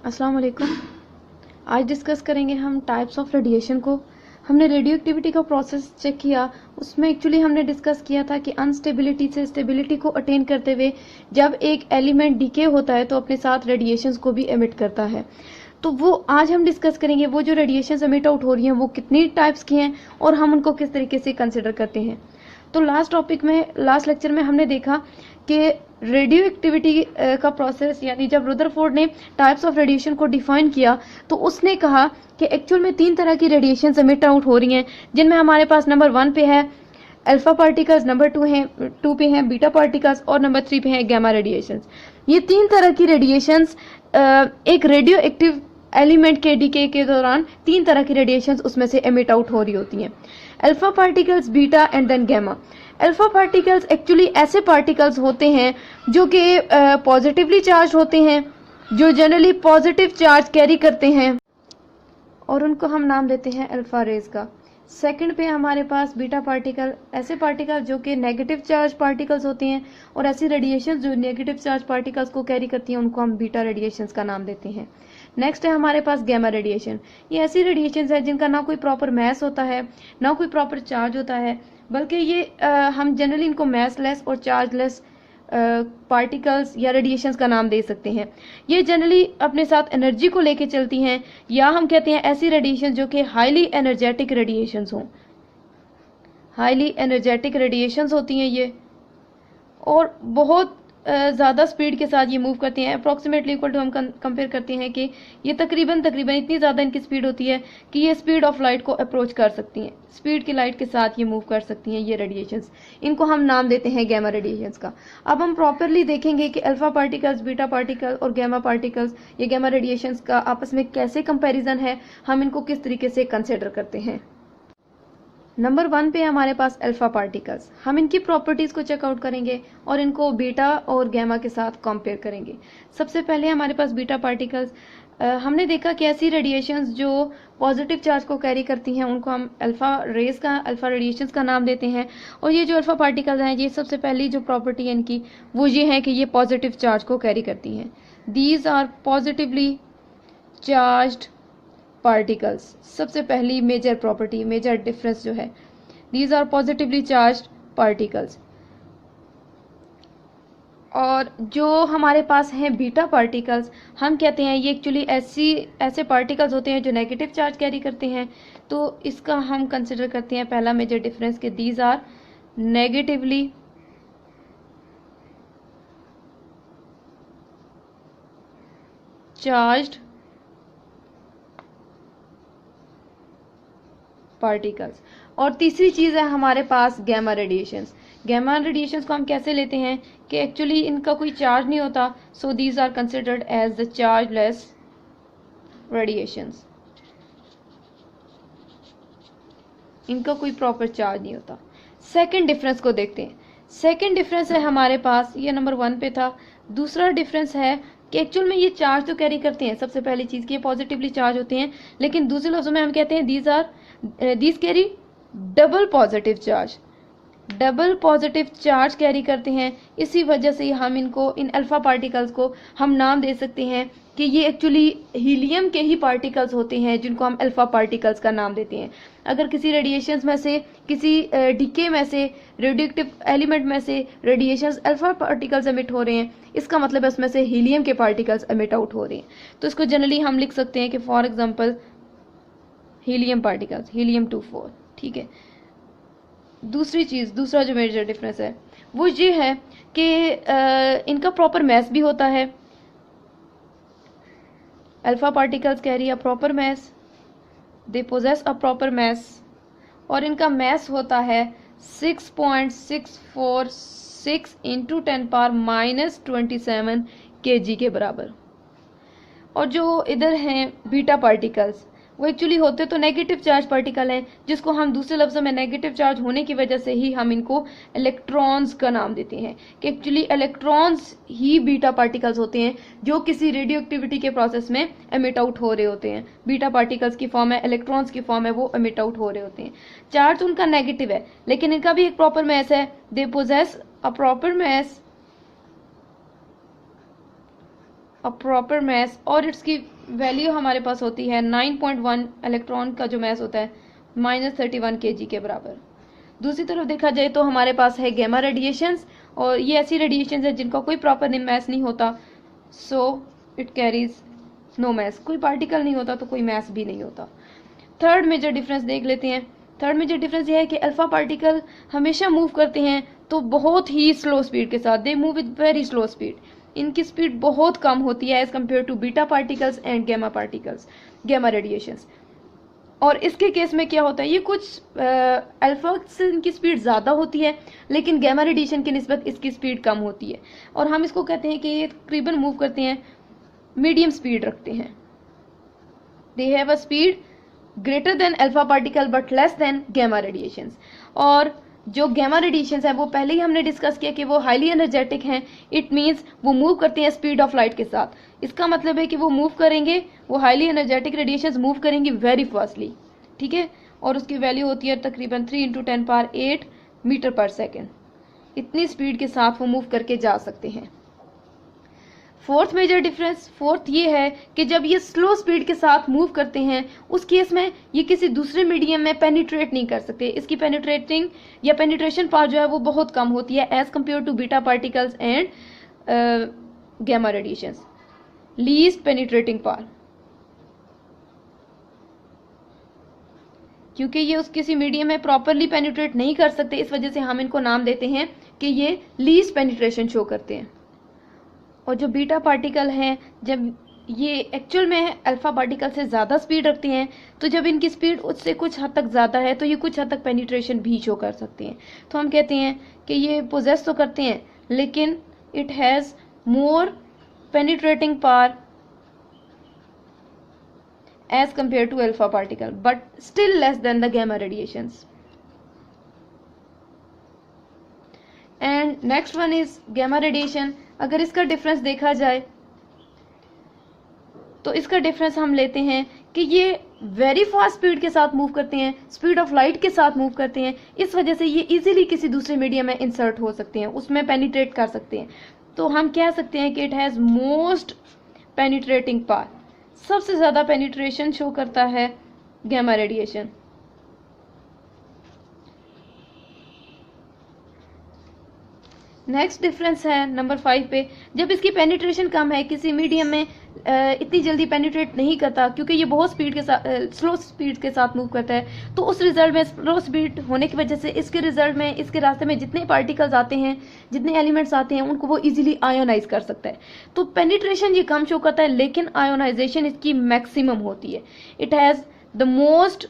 अस्सलाम वालेकुम। आज डिस्कस करेंगे हम टाइप्स ऑफ रेडिएशन को। हमने रेडियो एक्टिविटी का प्रोसेस चेक किया, उसमें एक्चुअली हमने डिस्कस किया था कि अनस्टेबिलिटी से स्टेबिलिटी को अटेन करते हुए जब एक एलिमेंट डीके होता है तो अपने साथ रेडिएशंस को भी एमिट करता है। तो वो आज हम डिस्कस करेंगे वो जो रेडिएशंस एमिट आउट हो रही हैं वो कितनी टाइप्स की हैं और हम उनको किस तरीके से कंसिडर करते हैं। तो लास्ट लेक्चर में हमने देखा कि रेडियो एक्टिविटी का प्रोसेस, यानी जब रुदरफोर्ड ने टाइप्स ऑफ रेडिएशन को डिफाइन किया तो उसने कहा कि एक्चुअल में 3 तरह की रेडिएशन एमिट आउट हो रही हैं, जिनमें हमारे पास नंबर 1 पे है अल्फा पार्टिकल्स, नंबर 2 पे हैं बीटा पार्टिकल्स और नंबर 3 पे हैं गैमा रेडिएशंस। ये 3 तरह की रेडिएशंस एक रेडियो एक्टिव एलिमेंट के डीके के दौरान 3 तरह की रेडिएशंस उसमें से एमिट आउट हो रही होती हैं। Alpha particles, beta and then gamma. Alpha particles actually ऐसे पार्टिकल्स होते हैं जो कि पॉजिटिवली चार्ज होते हैं, जो जनरली पॉजिटिव चार्ज कैरी करते हैं और उनको हम नाम देते हैं अल्फा रेज का। सेकंड पे हमारे पास बीटा पार्टिकल, ऐसे पार्टिकल जो कि नेगेटिव चार्ज पार्टिकल्स होते हैं और ऐसी रेडिएशंस जो नेगेटिव चार्ज पार्टिकल्स को कैरी करती हैं उनको हम बीटा रेडिएशंस का नाम देते हैं। नेक्स्ट है हमारे पास गैमा रेडिएशन। ये ऐसी रेडिएशंस है जिनका ना कोई प्रॉपर मैस होता है, ना कोई प्रॉपर चार्ज होता है, बल्कि ये हम जनरली इनको मैसलेस और चार्जलेस पार्टिकल्स या रेडिएशंस का नाम दे सकते हैं। ये जनरली अपने साथ एनर्जी को लेके चलती हैं, या हम कहते हैं ऐसी रेडिएशन जो कि हाईली एनर्जेटिक रेडिएशंस हों। हाईली एनर्जेटिक रेडिएशंस होती हैं ये, और बहुत ज़्यादा स्पीड के साथ ये मूव करती हैं। अप्रॉक्सीमेटली इक्वल टू हम कंपेयर करते हैं कि ये तकरीबन इतनी ज़्यादा इनकी स्पीड होती है कि ये स्पीड ऑफ लाइट को अप्रोच कर सकती हैं। स्पीड की लाइट के साथ ये मूव कर सकती हैं ये रेडिएशंस। इनको हम नाम देते हैं गैमा रेडिएशंस का। अब हम प्रॉपरली देखेंगे कि अल्फा पार्टिकल्स, बीटा पार्टिकल और गैमा पार्टिकल्स, ये गैमा रेडिएशंस का आपस में कैसे कंपेरिजन है, हम इनको किस तरीके से कंसिडर करते हैं। नंबर 1 पे हमारे पास अल्फा पार्टिकल्स। हम इनकी प्रॉपर्टीज को चेकआउट करेंगे और इनको बीटा और गैमा के साथ कंपेयर करेंगे। सबसे पहले हमारे पास बीटा पार्टिकल्स। हमने देखा कि ऐसी रेडिएशंस जो पॉजिटिव चार्ज को कैरी करती हैं उनको हम अल्फा रेडिएशंस का नाम देते हैं। और ये जो अल्फा पार्टिकल्स हैं, ये सबसे पहली जो प्रॉपर्टी है इनकी वो ये है कि ये पॉजिटिव चार्ज को कैरी करती हैं। These are positively charged particles. सबसे पहली मेजर प्रॉपर्टी, मेजर डिफरेंस जो है, these are positively charged particles. और जो हमारे पास हैं बीटा पार्टिकल्स, हम कहते हैं ये एक्चुअली ऐसे पार्टिकल्स होते हैं जो नेगेटिव चार्ज कैरी करते हैं। तो इसका हम कंसिडर करते हैं पहला मेजर डिफरेंस कि these are negatively charged particles. और तीसरी चीज है हमारे पास गैमा रेडिएशंस। गैमा रेडिएशंस को हम कैसे लेते हैं कि एक्चुअली इनका कोई चार्ज नहीं होता, so these are considered as the chargeless radiations. इनका कोई प्रॉपर चार्ज नहीं होता। सेकंड डिफरेंस को देखते हैं। सेकंड डिफरेंस है हमारे पास, ये नंबर 1 पे था। दूसरा डिफरेंस है कि एक्चुअल में ये चार्ज तो कैरी करते हैं, सबसे पहली चीज कि ये पॉजिटिवली चार्ज होते हैं, लेकिन दूसरे लफ्जों में हम कहते हैं these carry double positive charge. Double positive charge carry करते हैं। इसी वजह से हम इनको, इन अल्फा पार्टिकल्स को हम नाम दे सकते हैं कि ये एक्चुअली हीलियम के ही पार्टिकल्स होते हैं, जिनको हम अल्फा पार्टिकल्स का नाम देते हैं। अगर किसी रेडिएशंस में से, किसी डीके में से, रेडियोएक्टिव एलिमेंट में से रेडिएशंस अल्फा पार्टिकल्स एमिट हो रहे हैं, इसका मतलब है उसमें से हीलियम के पार्टिकल्स एमिट आउट हो रहे हैं। तो इसको जनरली हम लिख सकते हैं कि फॉर एग्जाम्पल हीलियम पार्टिकल्स, हीलियम-24, ठीक है। दूसरा जो मेजर डिफरेंस है वो ये है कि इनका प्रॉपर मैस भी होता है। Alpha particles carry a proper mass, they poses a proper mass, और इनका मैस होता है 6.646 इंटू 10⁻⁻27 kg के बराबर। और जो इधर हैं बीटा पार्टिकल्स, वो एक्चुअली होते तो नेगेटिव चार्ज पार्टिकल हैं, जिसको हम दूसरे लफ्ज़ों में नेगेटिव चार्ज होने की वजह से ही हम इनको इलेक्ट्रॉन्स का नाम देते हैं कि एक्चुअली इलेक्ट्रॉन्स ही बीटा पार्टिकल्स होते हैं जो किसी रेडियो एक्टिविटी के प्रोसेस में एमिट आउट हो रहे होते हैं। बीटा पार्टिकल्स की फॉर्म है, इलेक्ट्रॉन्स की फॉर्म है, वो एमिट आउट हो रहे होते हैं। चार्ज उनका नेगेटिव है, लेकिन इनका भी एक प्रॉपर मैस है। They poses a proper mass a proper mass और इसकी वैल्यू हमारे पास होती है 9.1 इलेक्ट्रॉन का जो मास होता है -31 kg के बराबर। दूसरी तरफ देखा जाए तो हमारे पास है गैमा रेडिएशंस, और ये ऐसी रेडिएशंस है जिनका कोई प्रॉपर मास नहीं होता, सो इट कैरीज नो मास, कोई पार्टिकल नहीं होता तो कोई मास भी नहीं होता। थर्ड मेजर डिफरेंस देख लेते हैं। थर्ड मेजर डिफरेंस ये है कि अल्फा पार्टिकल हमेशा मूव करते हैं तो बहुत ही स्लो स्पीड के साथ, they move with very slow speed, इनकी स्पीड बहुत कम होती है as compare to beta particles and gamma particles, gamma radiations. और इसके केस में क्या होता है, ये कुछ अल्फा से इनकी स्पीड ज़्यादा होती है लेकिन गैमा रेडिएशन की निस्बत इसकी स्पीड कम होती है, और हम इसको कहते हैं कि ये तकरीबन मूव करते हैं, मीडियम स्पीड रखते हैं। They have a speed greater than alpha particle but less than gamma radiations. और जो गैमा रेडिएशंस है वो पहले ही हमने डिस्कस किया कि वो हाईली एनर्जेटिक हैं, इट मीन्स वो मूव करते हैं स्पीड ऑफ लाइट के साथ। इसका मतलब है कि वो मूव करेंगे, वो हाईली एनर्जेटिक रेडिएशंस मूव करेंगी वेरी फास्टली, ठीक है, और उसकी वैल्यू होती है तकरीबन 3 × 10⁸ मीटर पर सेकेंड, इतनी स्पीड के साथ वो मूव करके जा सकते हैं। फोर्थ मेजर डिफरेंस, फोर्थ ये है कि जब ये स्लो स्पीड के साथ मूव करते हैं उस केस में ये किसी दूसरे मीडियम में पेनिट्रेट नहीं कर सकते, इसकी पेनिट्रेटिंग या पेनिट्रेशन पावर जो है वो बहुत कम होती है as compare to beta particles and gamma radiations, least penetrating power, क्योंकि ये उस किसी मीडियम में प्रॉपरली पेनिट्रेट नहीं कर सकते, इस वजह से हम इनको नाम देते हैं कि ये लीस्ट पेनिट्रेशन शो करते हैं। और जो बीटा पार्टिकल हैं, जब ये एक्चुअल में अल्फा पार्टिकल से ज़्यादा स्पीड रखते हैं, तो जब इनकी स्पीड उससे कुछ हद तक ज़्यादा है तो ये कुछ हद तक पेनिट्रेशन भी शो कर सकते हैं। तो हम कहते हैं कि ये पोजेस तो करते हैं लेकिन it has more penetrating power as compare to alpha particle but still less than the gamma radiations. And next one is gamma radiation. अगर इसका डिफरेंस देखा जाए तो इसका डिफरेंस हम लेते हैं कि ये वेरी फास्ट स्पीड के साथ मूव करते हैं, स्पीड ऑफ लाइट के साथ मूव करते हैं, इस वजह से ये इजीली किसी दूसरे मीडियम में इंसर्ट हो सकते हैं, उसमें पेनिट्रेट कर सकते हैं। तो हम कह सकते हैं कि it has most penetrating power, सबसे ज़्यादा पेनिट्रेशन शो करता है गैमा रेडिएशन। नेक्स्ट डिफरेंस है नंबर 5 पे, जब इसकी पेनिट्रेशन कम है, किसी मीडियम में इतनी जल्दी पेनिट्रेट नहीं करता क्योंकि ये बहुत स्पीड के साथ स्लो स्पीड के साथ मूव करता है, तो उस रिजल्ट में स्लो स्पीड होने की वजह से इसके रिजल्ट में, इसके रास्ते में जितने पार्टिकल्स आते हैं, जितने एलिमेंट्स आते हैं, उनको वो इजीली आयोनाइज कर सकता है। तो पेनिट्रेशन ये कम शो करता है लेकिन आयोनाइजेशन इसकी मैक्सिमम होती है। इट हैज़ द मोस्ट,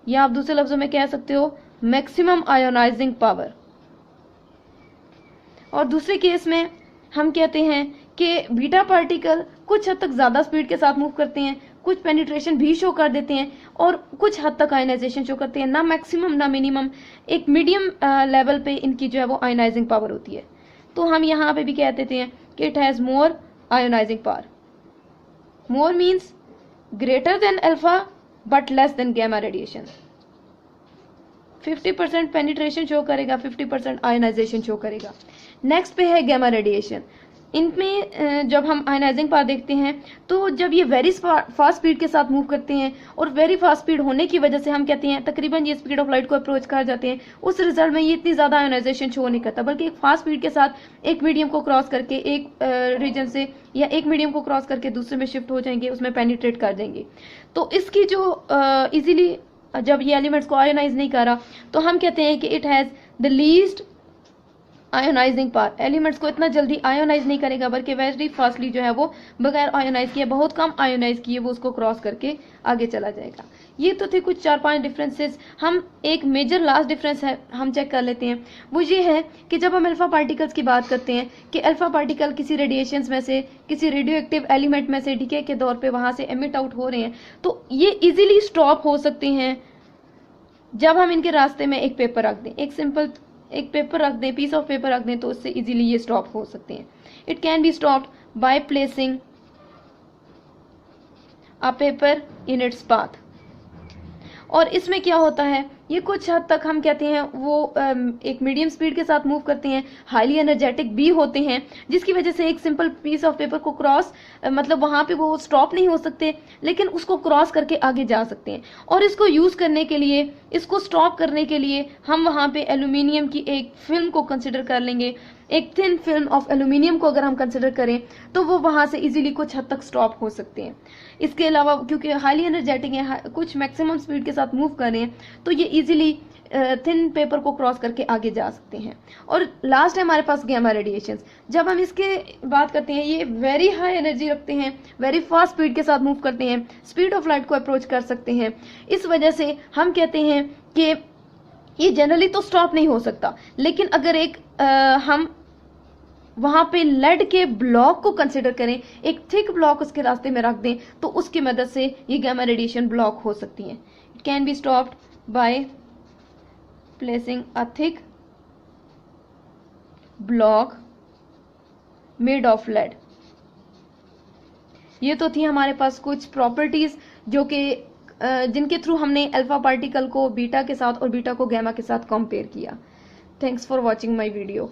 या आप दूसरे लफ्जों में कह सकते हो मैक्सिमम आयोनाइजिंग पावर। और दूसरे केस में हम कहते हैं कि बीटा पार्टिकल कुछ हद तक ज़्यादा स्पीड के साथ मूव करते हैं, कुछ पेनिट्रेशन भी शो कर देते हैं और कुछ हद तक आयोनाइजेशन शो करते हैं, ना मैक्सिमम ना मिनिमम, एक मीडियम लेवल पे इनकी जो है वो आयोनाइजिंग पावर होती है। तो हम यहाँ पे भी कह देते हैं कि it has more ionising power. More means greater than alpha but less than gamma radiation. 50% penetration show करेगा, 50% आयोनाइजेशन शो करेगा। नेक्स्ट पे है गैमा रेडिएशन। इनमें जब हम आयोनाइजिंग पावर देखते हैं तो जब ये वेरी फास्ट स्पीड के साथ मूव करते हैं और वेरी फास्ट स्पीड होने की वजह से हम कहते हैं तकरीबन ये स्पीड ऑफ लाइट को अप्रोच कर जाते हैं, उस रिजल्ट में ये इतनी ज़्यादा आयोनाइजेशन शो नहीं करता, बल्कि एक फास्ट स्पीड के साथ एक मीडियम को क्रॉस करके एक रीजन से या एक मीडियम को क्रॉस करके दूसरे में शिफ्ट हो जाएंगे, उसमें पेनिट्रेट कर देंगे। तो इसकी जो इजीली जब ये एलिमेंट्स को आयोनाइज नहीं कर रहा तो हम कहते हैं कि it has the least ionising power. Elements को इतना जल्दी आयोनाइज नहीं करेगा बल्कि वेरी फास्टली जो है वो बगैर आयोनाइज किए, बहुत कम आयोनाइज किए, वो उसको क्रॉस करके आगे चला जाएगा। ये तो थे कुछ 4-5 डिफरेंसेस। हम एक मेजर लास्ट डिफरेंस है हम चेक कर लेते हैं, वो ये है कि जब हम अल्फा पार्टिकल्स की बात करते हैं कि अल्फा पार्टिकल किसी रेडिएशंस में से, किसी रेडियो एक्टिव एलिमेंट में से डीके के दौर पे वहाँ से एमिट आउट हो रहे हैं, तो ये इजीली स्टॉप हो सकते हैं जब हम इनके रास्ते में एक पेपर रख दें, एक सिंपल एक पेपर रख दें, पीस ऑफ पेपर रख दें, तो उससे इजीली ये स्टॉप हो सकते हैं। It can be stopped by placing a paper in its path. और इसमें क्या होता है ये कुछ हद तक हम कहते हैं वो एक मीडियम स्पीड के साथ मूव करते हैं, हाईली एनर्जेटिक भी होते हैं, जिसकी वजह से एक सिंपल पीस ऑफ पेपर को क्रॉस मतलब वहां पे वो स्टॉप नहीं हो सकते, लेकिन उसको क्रॉस करके आगे जा सकते हैं। और इसको यूज करने के लिए, इसको स्टॉप करने के लिए हम वहां पे एल्यूमिनियम की एक फिल्म को कंसिडर कर लेंगे। एक थिन फिल्म ऑफ एल्यूमिनियम को अगर हम कंसिडर करें तो वो वहां से इजीली कुछ हद तक स्टॉप हो सकते हैं। इसके अलावा क्योंकि हाईली एनर्जेटिक है, कुछ मैक्सिमम स्पीड के साथ मूव कर रहे हैं, तो ये इजीली थिन पेपर को क्रॉस करके आगे जा सकते हैं। और लास्ट है हमारे पास गामा रेडिएशंस। जब हम इसके बात करते हैं, ये वेरी हाई एनर्जी रखते हैं, वेरी फास्ट स्पीड के साथ मूव करते हैं, स्पीड ऑफ लाइट को अप्रोच कर सकते हैं। इस वजह से हम कहते हैं कि ये जनरली तो स्टॉप नहीं हो सकता, लेकिन अगर एक हम वहां पे लेड के ब्लॉक को कंसिडर करें, एक थिक ब्लॉक उसके रास्ते में रख दें, तो उसकी मदद से ये गामा रेडिएशन ब्लॉक हो सकती है। It can be stopped by placing a thick block made of lead. ये तो थी हमारे पास कुछ प्रॉपर्टीज जो कि जिनके थ्रू हमने अल्फा पार्टिकल को बीटा के साथ और बीटा को गामा के साथ कंपेयर किया। Thanks for watching my video.